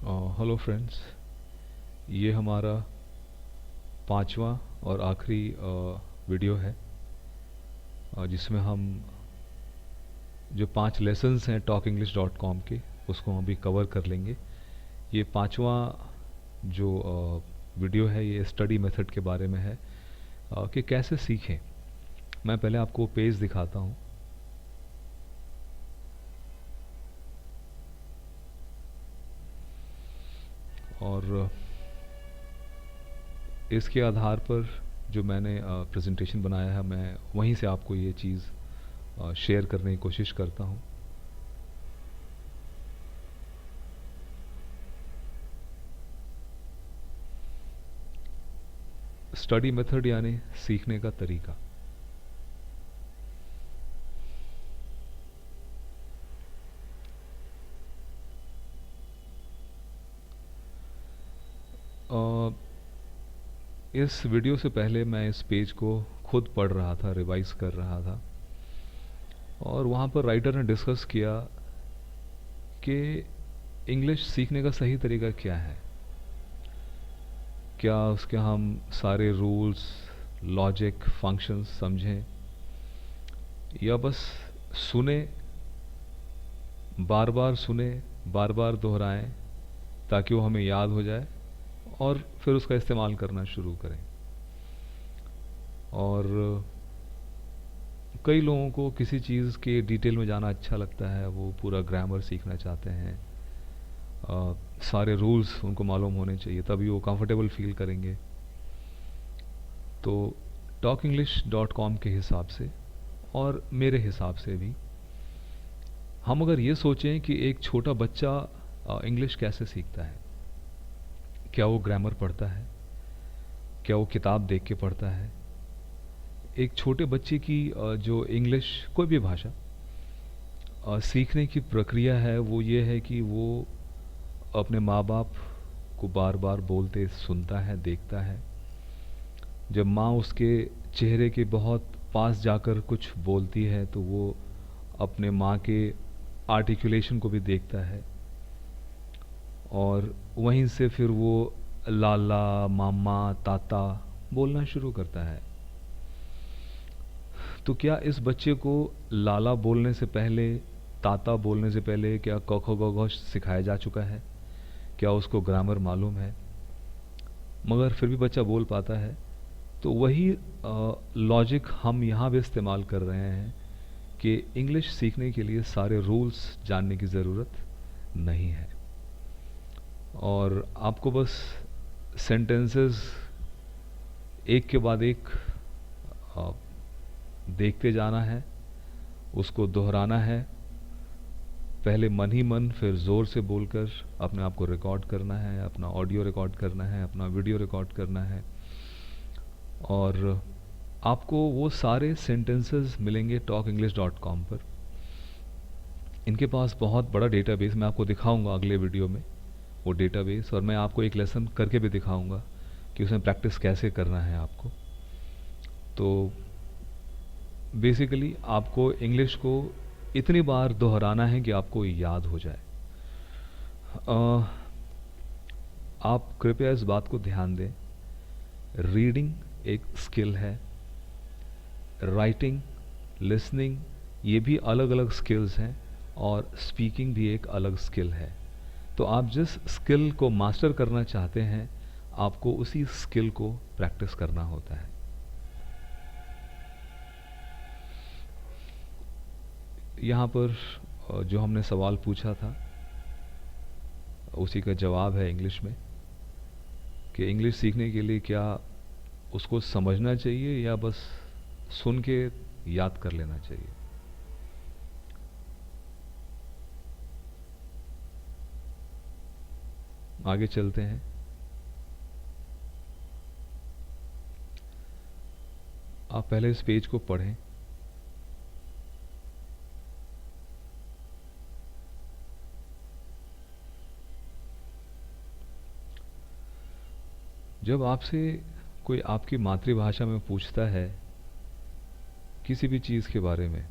Hello friends. ये हमारा पांचवा और आखिरी वीडियो है जिसमें हम जो 5 लेसन्स हैं talkenglish.com के उसको हम अभी कवर कर लेंगे। ये पांचवा जो वीडियो है ये स्टडी मेथड के बारे में है कि कैसे सीखें। मैं पहले आपको पेज दिखाता हूँ। और इसके आधार पर जो मैंने प्रेजेंटेशन बनाया है मैं वहीं से आपको ये चीज़ शेयर करने की कोशिश करता हूँ। स्टडी मेथड यानी सीखने का तरीका। इस वीडियो से पहले मैं इस पेज को खुद पढ़ रहा था, रिवाइज कर रहा था, और वहाँ पर राइटर ने डिस्कस किया कि इंग्लिश सीखने का सही तरीका क्या है। क्या उसके हम सारे रूल्स, लॉजिक, फंक्शंस समझें, या बस सुने, बार बार सुने, बार बार दोहराएं ताकि वो हमें याद हो जाए और फिर उसका इस्तेमाल करना शुरू करें। और कई लोगों को किसी चीज़ के डिटेल में जाना अच्छा लगता है, वो पूरा ग्रामर सीखना चाहते हैं, सारे रूल्स उनको मालूम होने चाहिए तभी वो कंफर्टेबल फील करेंगे। तो talkenglish.com के हिसाब से और मेरे हिसाब से भी हम अगर ये सोचें कि एक छोटा बच्चा इंग्लिश कैसे सीखता है, क्या वो ग्रामर पढ़ता है, क्या वो किताब देख के पढ़ता है। एक छोटे बच्चे की जो इंग्लिश, कोई भी भाषा सीखने की प्रक्रिया है वो ये है कि वो अपने माँ बाप को बार बार बोलते सुनता है, देखता है। जब माँ उसके चेहरे के बहुत पास जाकर कुछ बोलती है तो वो अपने माँ के आर्टिकुलेशन को भी देखता है, और वहीं से फिर वो लाला, मामा, ताता बोलना शुरू करता है। तो क्या इस बच्चे को लाला बोलने से पहले, ताता बोलने से पहले क्या क ख ग घ सिखाया जा चुका है? क्या उसको ग्रामर मालूम है? मगर फिर भी बच्चा बोल पाता है। तो वही लॉजिक हम यहाँ भी इस्तेमाल कर रहे हैं कि इंग्लिश सीखने के लिए सारे रूल्स जानने की ज़रूरत नहीं है, और आपको बस सेंटेंसेस एक के बाद एक अ, देखते जाना है, उसको दोहराना है, पहले मन ही मन फिर ज़ोर से बोलकर अपने आप को रिकॉर्ड करना है, अपना ऑडियो रिकॉर्ड करना है, अपना वीडियो रिकॉर्ड करना है। और आपको वो सारे सेंटेंसेस मिलेंगे talkenglish.com पर। इनके पास बहुत बड़ा डेटाबेस, मैं आपको दिखाऊंगा अगले वीडियो में वो डेटाबेस, और मैं आपको एक लेसन करके भी दिखाऊंगा कि उसमें प्रैक्टिस कैसे करना है आपको। तो बेसिकली आपको इंग्लिश को इतनी बार दोहराना है कि आपको याद हो जाए। आप कृपया इस बात को ध्यान दें, रीडिंग एक स्किल है, राइटिंग, लिसनिंग, ये भी अलग अलग स्किल्स हैं, और स्पीकिंग भी एक अलग स्किल है। तो आप जिस स्किल को मास्टर करना चाहते हैं आपको उसी स्किल को प्रैक्टिस करना होता है। यहाँ पर जो हमने सवाल पूछा था उसी का जवाब है इंग्लिश में, कि इंग्लिश सीखने के लिए क्या उसको समझना चाहिए या बस सुन के याद कर लेना चाहिए। आगे चलते हैं। आप पहले इस पेज को पढ़ें। जब आपसे कोई आपकी मातृभाषा में पूछता है किसी भी चीज़ के बारे में,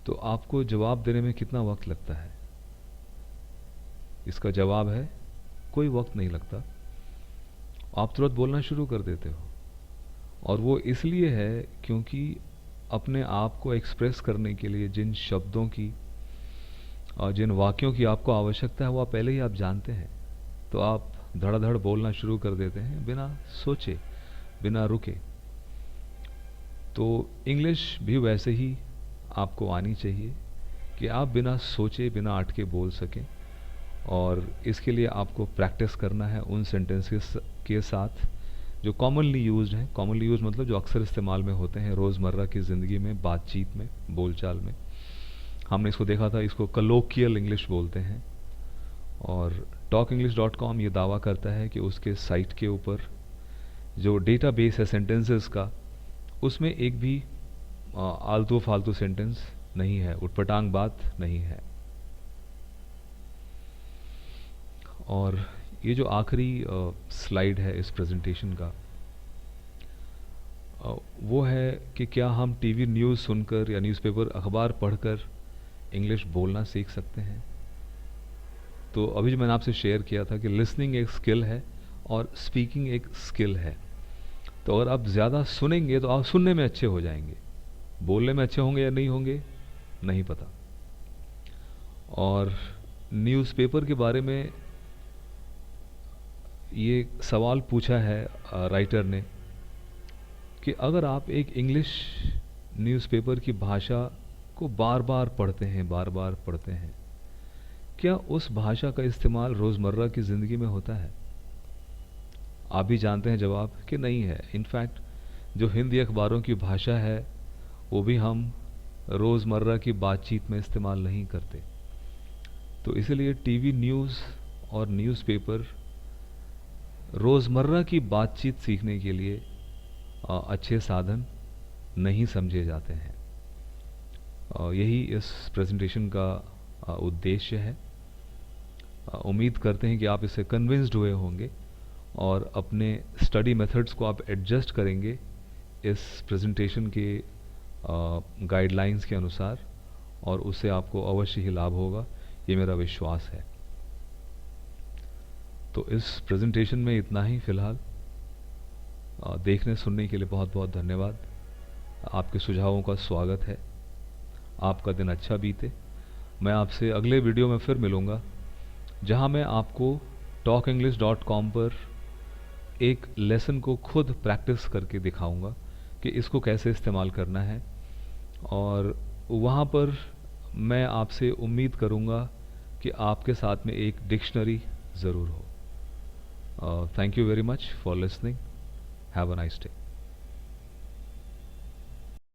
तो आपको जवाब देने में कितना वक्त लगता है? इसका जवाब है कोई वक्त नहीं लगता, आप तुरंत बोलना शुरू कर देते हो। और वो इसलिए है क्योंकि अपने आप को एक्सप्रेस करने के लिए जिन शब्दों की और जिन वाक्यों की आपको आवश्यकता है वो आप पहले ही आप जानते हैं, तो आप धड़ाधड़ बोलना शुरू कर देते हैं बिना सोचे, बिना रुके। तो इंग्लिश भी वैसे ही आपको आनी चाहिए कि आप बिना सोचे, बिना अटके बोल सकें। और इसके लिए आपको प्रैक्टिस करना है उन सेंटेंसेस के साथ जो कॉमनली यूज्ड हैं। कॉमनली यूज मतलब जो अक्सर इस्तेमाल में होते हैं रोज़मर्रा की ज़िंदगी में, बातचीत में, बोलचाल में। हमने इसको देखा था, इसको कलोकियल इंग्लिश बोलते हैं। और talkenglish.com ये दावा करता है कि उसके साइट के ऊपर जो डेटाबेस है सेंटेंसेस का, उसमें एक भी आलतू फालतू सेंटेंस नहीं है, उटपटांग बात नहीं है। और ये जो आखिरी स्लाइड है इस प्रेजेंटेशन का, वो है कि क्या हम टीवी न्यूज़ सुनकर या न्यूज़पेपर अखबार पढ़कर इंग्लिश बोलना सीख सकते हैं। तो अभी जो मैंने आपसे शेयर किया था कि लिसनिंग एक स्किल है और स्पीकिंग एक स्किल है। तो अगर आप ज़्यादा सुनेंगे तो आप सुनने में अच्छे हो जाएंगे, बोलने में अच्छे होंगे या नहीं होंगे नहीं पता। और न्यूज़पेपर के बारे में ये सवाल पूछा है राइटर ने कि अगर आप एक इंग्लिश न्यूज़पेपर की भाषा को बार बार पढ़ते हैं, बार बार पढ़ते हैं, क्या उस भाषा का इस्तेमाल रोज़मर्रा की ज़िंदगी में होता है। आप भी जानते हैं जवाब कि नहीं है। इनफैक्ट जो हिंदी अखबारों की भाषा है वो भी हम रोज़मर्रा की बातचीत में इस्तेमाल नहीं करते। तो इसलिए टीवी न्यूज़ और न्यूज़पेपर रोज़मर्रा की बातचीत सीखने के लिए अच्छे साधन नहीं समझे जाते हैं। यही इस प्रेजेंटेशन का उद्देश्य है। उम्मीद करते हैं कि आप इससे कन्विंस्ड हुए होंगे और अपने स्टडी मेथड्स को आप एडजस्ट करेंगे इस प्रेजेंटेशन के गाइडलाइंस के अनुसार, और उससे आपको अवश्य ही लाभ होगा, ये मेरा विश्वास है। तो इस प्रेजेंटेशन में इतना ही फ़िलहाल। देखने सुनने के लिए बहुत बहुत धन्यवाद। आपके सुझावों का स्वागत है। आपका दिन अच्छा बीते। मैं आपसे अगले वीडियो में फिर मिलूँगा, जहाँ मैं आपको talkenglish.com पर एक लेसन को खुद प्रैक्टिस करके दिखाऊंगा कि इसको कैसे इस्तेमाल करना है। और वहाँ पर मैं आपसे उम्मीद करूँगा कि आपके साथ में एक डिक्शनरी ज़रूर हो। Thank you very much for listening. Have a nice day.